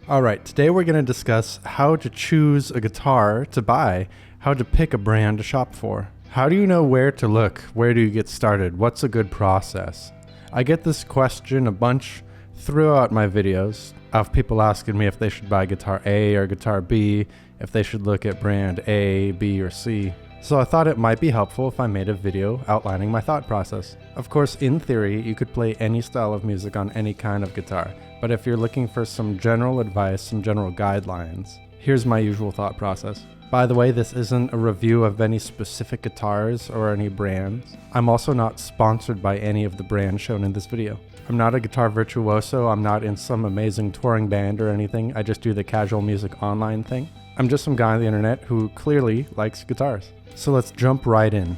Alright, today we're going to discuss how to choose a guitar to buy, how to pick a brand to shop for. How do you know where to look? Where do you get started? What's a good process? I get this question a bunch throughout my videos of people asking me if they should buy guitar A or guitar B, if they should look at brand A, B, or C. So I thought it might be helpful if I made a video outlining my thought process. Of course, in theory, you could play any style of music on any kind of guitar, but if you're looking for some general advice, some general guidelines, here's my usual thought process. By the way, this isn't a review of any specific guitars or any brands. I'm also not sponsored by any of the brands shown in this video. I'm not a guitar virtuoso, I'm not in some amazing touring band or anything, I just do the casual music online thing. I'm just some guy on the internet who clearly likes guitars. So let's jump right in.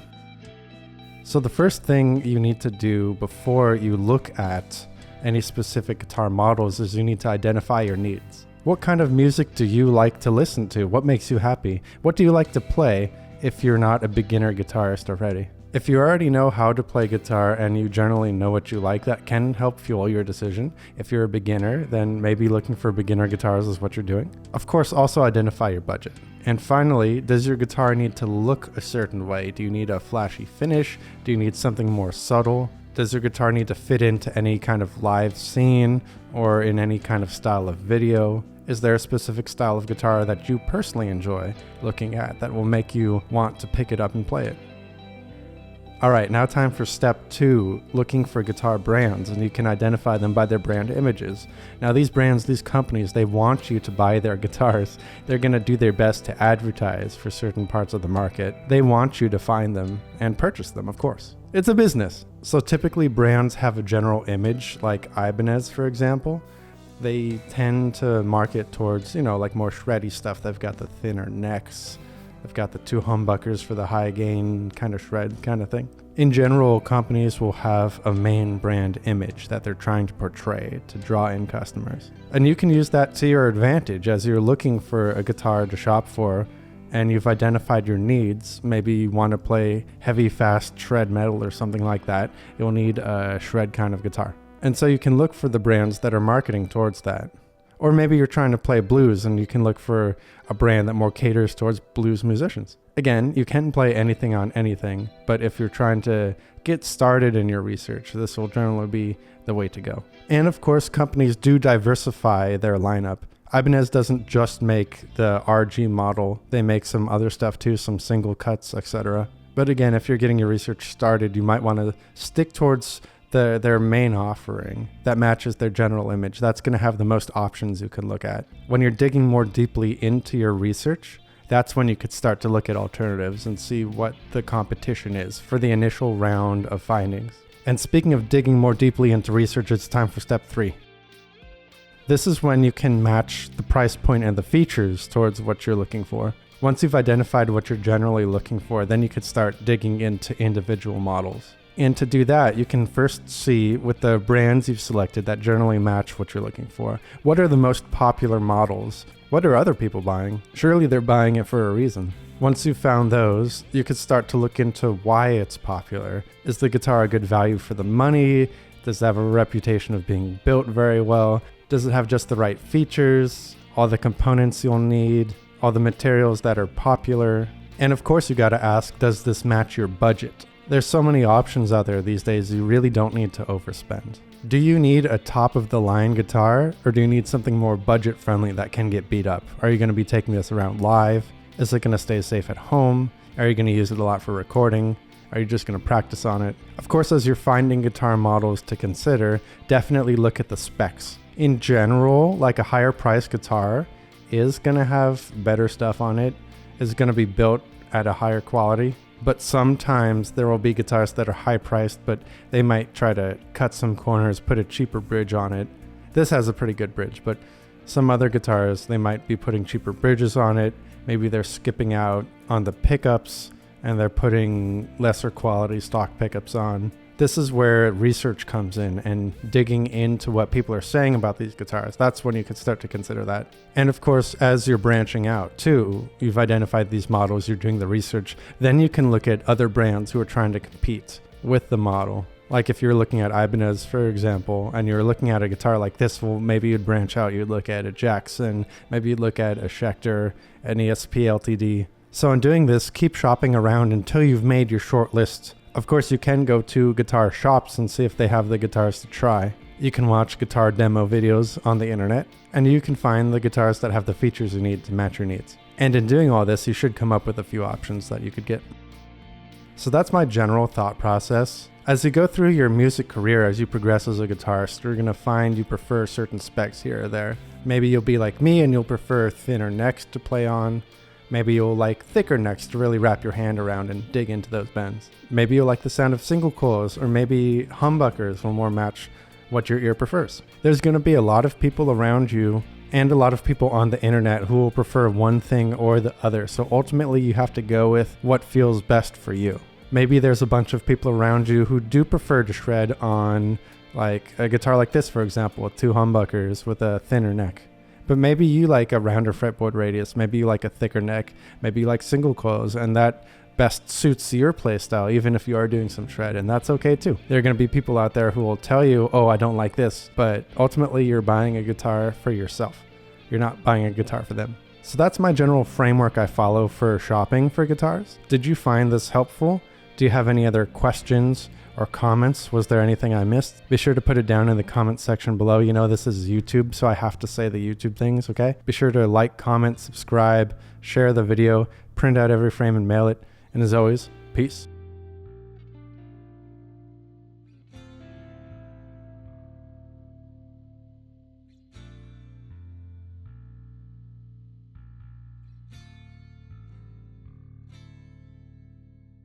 So the first thing you need to do before you look at any specific guitar models is you need to identify your needs. What kind of music do you like to listen to? What makes you happy? What do you like to play if you're not a beginner guitarist already? If you already know how to play guitar and you generally know what you like, that can help fuel your decision. If you're a beginner, then maybe looking for beginner guitars is what you're doing. Of course, also identify your budget. And finally, does your guitar need to look a certain way? Do you need a flashy finish? Do you need something more subtle? Does your guitar need to fit into any kind of live scene or in any kind of style of video? Is there a specific style of guitar that you personally enjoy looking at that will make you want to pick it up and play it? Alright, now time for step 2, looking for guitar brands, and you can identify them by their brand images. Now these brands, these companies, they want you to buy their guitars. They're going to do their best to advertise for certain parts of the market. They want you to find them and purchase them, of course. It's a business. So typically brands have a general image, like Ibanez, for example. They tend to market towards, like more shreddy stuff. They've got the thinner necks. They've got the 2 humbuckers for the high gain kind of shred kind of thing. In general, companies will have a main brand image that they're trying to portray to draw in customers. And you can use that to your advantage as you're looking for a guitar to shop for and you've identified your needs. Maybe you want to play heavy, fast shred metal or something like that. You'll need a shred kind of guitar. And so you can look for the brands that are marketing towards that. Or maybe you're trying to play blues and you can look for a brand that more caters towards blues musicians. Again, you can play anything on anything, but if you're trying to get started in your research, this will generally be the way to go. And of course, companies do diversify their lineup. Ibanez doesn't just make the RG model, they make some other stuff too, some single cuts, etc. But again, if you're getting your research started, you might want to stick towards their main offering that matches their general image. That's going to have the most options you can look at. When you're digging more deeply into your research, that's when you could start to look at alternatives and see what the competition is for the initial round of findings. And speaking of digging more deeply into research, it's time for step 3. This is when you can match the price point and the features towards what you're looking for. Once you've identified what you're generally looking for, then you could start digging into individual models. And to do that, you can first see with the brands you've selected that generally match what you're looking for. What are the most popular models? What are other people buying? Surely they're buying it for a reason. Once you've found those, you could start to look into why it's popular. Is the guitar a good value for the money? Does it have a reputation of being built very well? Does it have just the right features? All the components you'll need? All the materials that are popular? And of course you gotta ask, does this match your budget? There's so many options out there these days, you really don't need to overspend. Do you need a top-of-the-line guitar, or do you need something more budget-friendly that can get beat up? Are you going to be taking this around live? Is it going to stay safe at home? Are you going to use it a lot for recording? Are you just going to practice on it? Of course, as you're finding guitar models to consider, definitely look at the specs. In general, like a higher priced guitar is going to have better stuff on it, is going to be built at a higher quality. But sometimes there will be guitars that are high priced, but they might try to cut some corners, put a cheaper bridge on it. This has a pretty good bridge, but some other guitars, they might be putting cheaper bridges on it. Maybe they're skipping out on the pickups and they're putting lesser quality stock pickups on. This is where research comes in and digging into what people are saying about these guitars. That's when you could start to consider that. And of course, as you're branching out too, you've identified these models, you're doing the research, then you can look at other brands who are trying to compete with the model. Like if you're looking at Ibanez, for example, and you're looking at a guitar like this, well, maybe you'd branch out. You'd look at a Jackson, maybe you'd look at a Schecter, an ESP LTD. So in doing this, keep shopping around until you've made your short list. Of course, you can go to guitar shops and see if they have the guitars to try. You can watch guitar demo videos on the internet, and you can find the guitars that have the features you need to match your needs. And in doing all this, you should come up with a few options that you could get. So that's my general thought process. As you go through your music career, as you progress as a guitarist, you're going to find you prefer certain specs here or there. Maybe you'll be like me and you'll prefer thinner necks to play on. Maybe you'll like thicker necks to really wrap your hand around and dig into those bends. Maybe you'll like the sound of single coils, or maybe humbuckers will more match what your ear prefers. There's going to be a lot of people around you and a lot of people on the internet who will prefer one thing or the other. So ultimately you have to go with what feels best for you. Maybe there's a bunch of people around you who do prefer to shred on like a guitar like this, for example, with 2 humbuckers with a thinner neck. But maybe you like a rounder fretboard radius, maybe you like a thicker neck, maybe you like single coils, and that best suits your play style, even if you are doing some shred, and that's okay too. There are going to be people out there who will tell you, oh, I don't like this, but ultimately you're buying a guitar for yourself. You're not buying a guitar for them. So that's my general framework I follow for shopping for guitars. Did you find this helpful? Do you have any other questions or comments? Was there anything I missed? Be sure to put it down in the comment section below. You know, this is YouTube, so I have to say the YouTube things, okay? Be sure to like, comment, subscribe, share the video, print out every frame and mail it. And as always, peace.